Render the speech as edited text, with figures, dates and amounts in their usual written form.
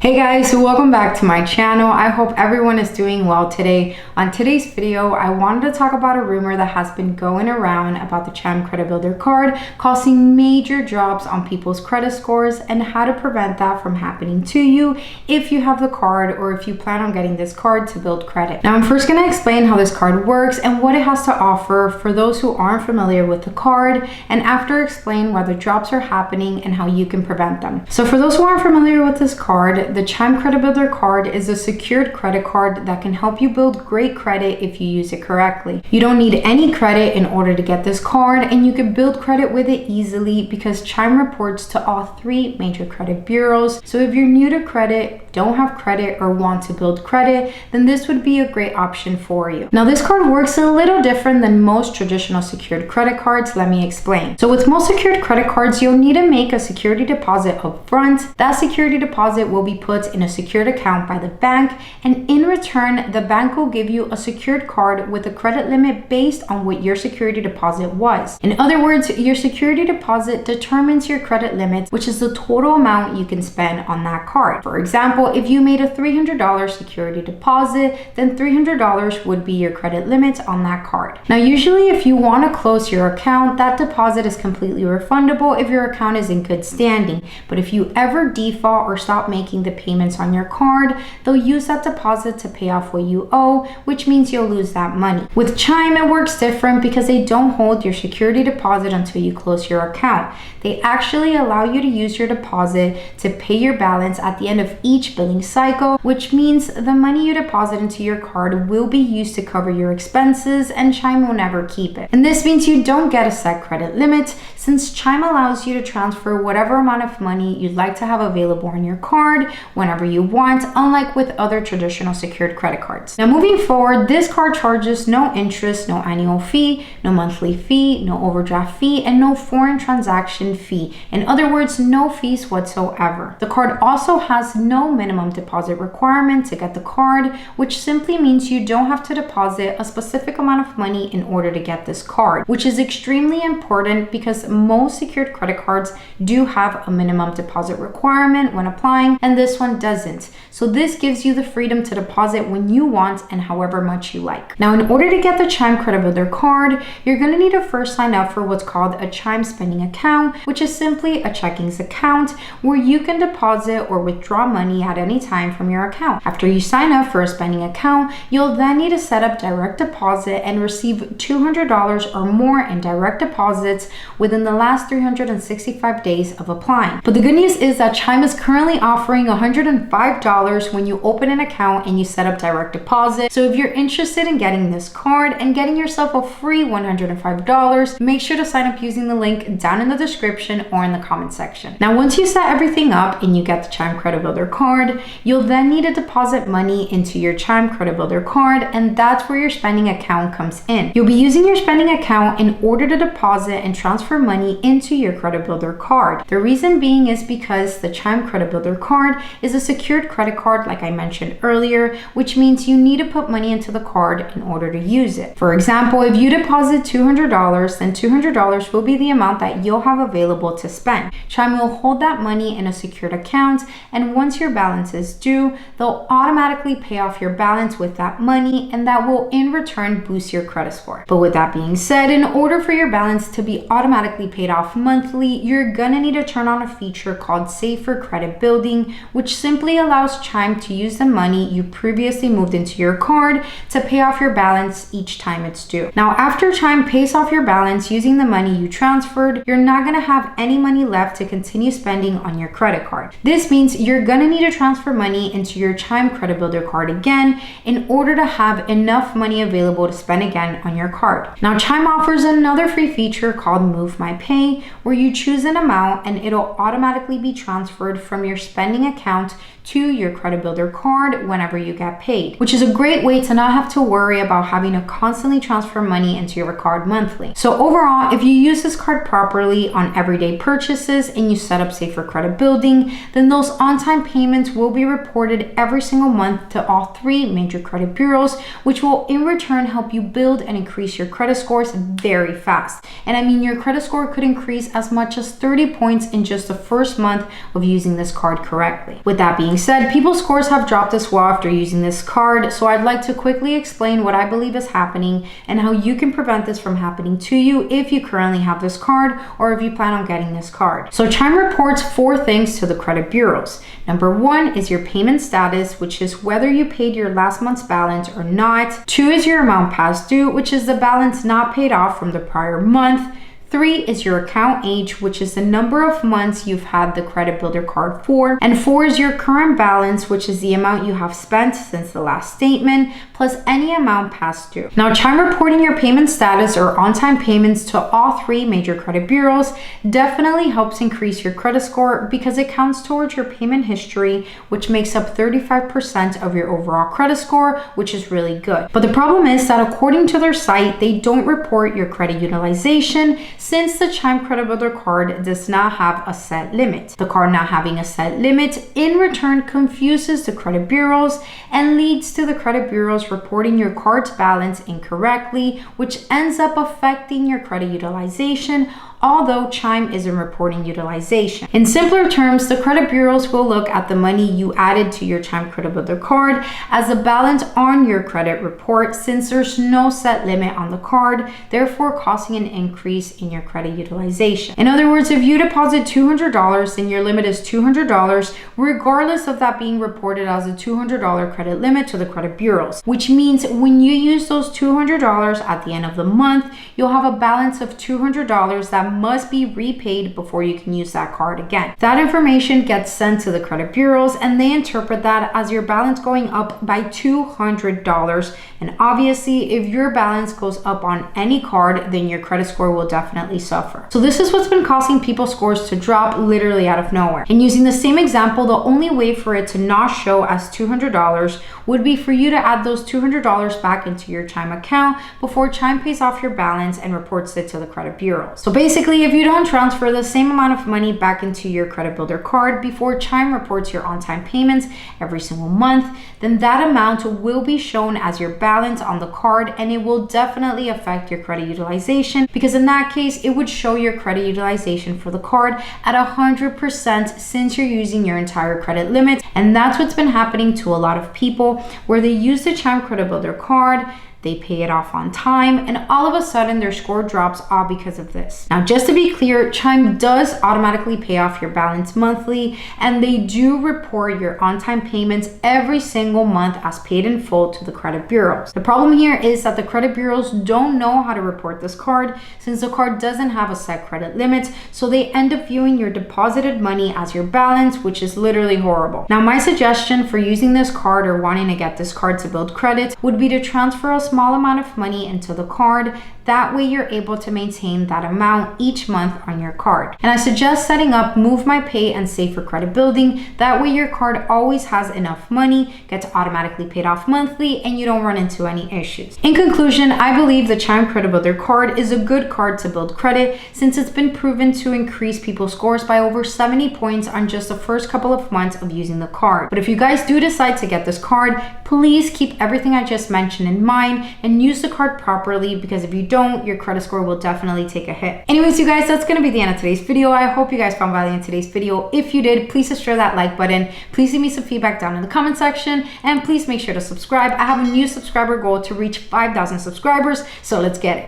Hey guys, welcome back to my channel. I hope everyone is doing well today. On today's video, I wanted to talk about a rumor that has been going around about the Chime Credit Builder Card causing major drops on people's credit scores and how to prevent that from happening to you if you have the card or if you plan on getting this card to build credit. Now, I'm first going to explain how this card works and what it has to offer for those who aren't familiar with the card, and after explain why the drops are happening and how you can prevent them. So for those who aren't familiar with this card, the Chime Credit Builder Card is a secured credit card that can help you build great credit if you use it correctly. You don't need any credit in order to get this card, and you can build credit with it easily because Chime reports to all 3 major credit bureaus. So if you're new to credit, don't have credit, or want to build credit, then this would be a great option for you. Now, this card works a little different than most traditional secured credit cards. Let me explain. So with most secured credit cards, you'll need to make a security deposit up front. That security deposit will be put in a secured account by the bank, and in return, the bank will give you a secured card with a credit limit based on what your security deposit was. In other words, your security deposit determines your credit limit, which is the total amount you can spend on that card. For example, if you made a $300 security deposit, then $300 would be your credit limit on that card. Now, usually if you want to close your account, that deposit is completely refundable if your account is in good standing. But if you ever default or stop making the payments on your card, they'll use that deposit to pay off what you owe, which means you'll lose that money. With Chime, it works different because they don't hold your security deposit until you close your account. They actually allow you to use your deposit to pay your balance at the end of each billing cycle, which means the money you deposit into your card will be used to cover your expenses, and Chime will never keep it. And this means you don't get a set credit limit, since Chime allows you to transfer whatever amount of money you'd like to have available on your card whenever you want, unlike with other traditional secured credit cards. Now, moving forward, this card charges no interest, no annual fee, no monthly fee, no overdraft fee, and no foreign transaction fee. In other words, no fees whatsoever. The card also has no minimum deposit requirement to get the card, which simply means you don't have to deposit a specific amount of money in order to get this card, which is extremely important because most secured credit cards do have a minimum deposit requirement when applying, and this one doesn't. So this gives you the freedom to deposit when you want and however much you like. Now, in order to get the Chime Credit Builder Card, you're going to need to first sign up for what's called a Chime spending account, which is simply a checkings account where you can deposit or withdraw money at any time from your account. After you sign up for a spending account, you'll then need to set up direct deposit and receive $200 or more in direct deposits within the last 365 days of applying. But the good news is that Chime is currently offering $105 when you open an account and you set up direct deposit. So if you're interested in getting this card and getting yourself a free $105, make sure to sign up using the link down in the description or in the comment section. Now, once you set everything up and you get the Chime Credit Builder Card, you'll then need to deposit money into your Chime Credit Builder Card, and that's where your spending account comes in. You'll be using your spending account in order to deposit and transfer money into your Credit Builder Card. The reason being is because the Chime Credit Builder Card is a secured credit card, like I mentioned earlier, which means you need to put money into the card in order to use it. For example, if you deposit $200, then $200 will be the amount that you'll have available to spend. Chime will hold that money in a secured account, and once your balance is due, they'll automatically pay off your balance with that money, and that will in return boost your credit score. But with that being said, in order for your balance to be automatically paid off monthly, you're gonna need to turn on a feature called Safer Credit Building, which simply allows Chime to use the money you previously moved into your card to pay off your balance each time it's due. Now, after Chime pays off your balance using the money you transferred, you're not gonna have any money left to continue spending on your credit card. This means you're gonna need to transfer money into your Chime Credit Builder Card again in order to have enough money available to spend again on your card. Now, Chime offers another free feature called Move My Pay, where you choose an amount and it'll automatically be transferred from your spending account to your Credit Builder Card whenever you get paid, which is a great way to not have to worry about having to constantly transfer money into your card monthly. So overall, if you use this card properly on everyday purchases and you set up Safer Credit Building, then those on-time payments will be reported every single month to all 3 major credit bureaus, which will in return help you build and increase your credit scores very fast. And I mean, your credit score could increase as much as 30 points in just the first month of using this card correctly. correctly. With that being said, people's scores have dropped as well after using this card, so I'd like to quickly explain what I believe is happening and how you can prevent this from happening to you if you currently have this card or if you plan on getting this card. So Chime reports 4 things to the credit bureaus. Number 1 is your payment status, which is whether you paid your last month's balance or not. 2 is your amount past due, which is the balance not paid off from the prior month. 3 is your account age, which is the number of months you've had the credit builder card for. And 4 is your current balance, which is the amount you have spent since the last statement, plus any amount past due. Now, Chime reporting your payment status or on-time payments to all 3 major credit bureaus definitely helps increase your credit score because it counts towards your payment history, which makes up 35% of your overall credit score, which is really good. But the problem is that according to their site, they don't report your credit utilization, since the Chime Credit Builder card does not have a set limit. The card not having a set limit in return confuses the credit bureaus and leads to the credit bureaus reporting your card's balance incorrectly, which ends up affecting your credit utilization, although Chime isn't reporting utilization. In simpler terms, the credit bureaus will look at the money you added to your Chime Credit Builder card as a balance on your credit report, since there's no set limit on the card, therefore causing an increase in your credit utilization. In other words, if you deposit $200 and your limit is $200, regardless of that being reported as a $200 credit limit to the credit bureaus, which means when you use those $200 at the end of the month, you'll have a balance of $200 that must be repaid before you can use that card again. That information gets sent to the credit bureaus and they interpret that as your balance going up by $200. And obviously, if your balance goes up on any card, then your credit score will definitely suffer. So this is what's been causing people's scores to drop literally out of nowhere. And using the same example, the only way for it to not show as $200 would be for you to add those $200 back into your Chime account before Chime pays off your balance and reports it to the credit bureau. So basically, if you don't transfer the same amount of money back into your credit builder card before Chime reports your on-time payments every single month, then that amount will be shown as your balance on the card, and it will definitely affect your credit utilization, because in that case, it would show your credit utilization for the card at 100% since you're using your entire credit limit. And that's what's been happening to a lot of people, where they use the Chime Credit Builder card, they pay it off on time, and all of a sudden their score drops all because of this. Now, just to be clear, Chime does automatically pay off your balance monthly, and they do report your on-time payments every single month as paid in full to the credit bureaus. The problem here is that the credit bureaus don't know how to report this card, since the card doesn't have a set credit limit, so they end up viewing your deposited money as your balance, which is literally horrible. Now, my suggestion for using this card or wanting to get this card to build credit would be to transfer a small amount of money into the card. That way you're able to maintain that amount each month on your card. And I suggest setting up Move My Pay and Save for credit building. That way your card always has enough money, gets automatically paid off monthly, and you don't run into any issues. In conclusion, I believe the Chime Credit Builder card is a good card to build credit, since it's been proven to increase people's scores by over 70 points on just the first couple of months of using the card. But if you guys do decide to get this card, please keep everything I just mentioned in mind and use the card properly, because if you don't, your credit score will definitely take a hit. Anyways, you guys, that's gonna be the end of today's video. I hope you guys found value in today's video. If you did, please just share that like button. Please leave me some feedback down in the comment section, and please make sure to subscribe. I have a new subscriber goal to reach 5,000 subscribers, so let's get it.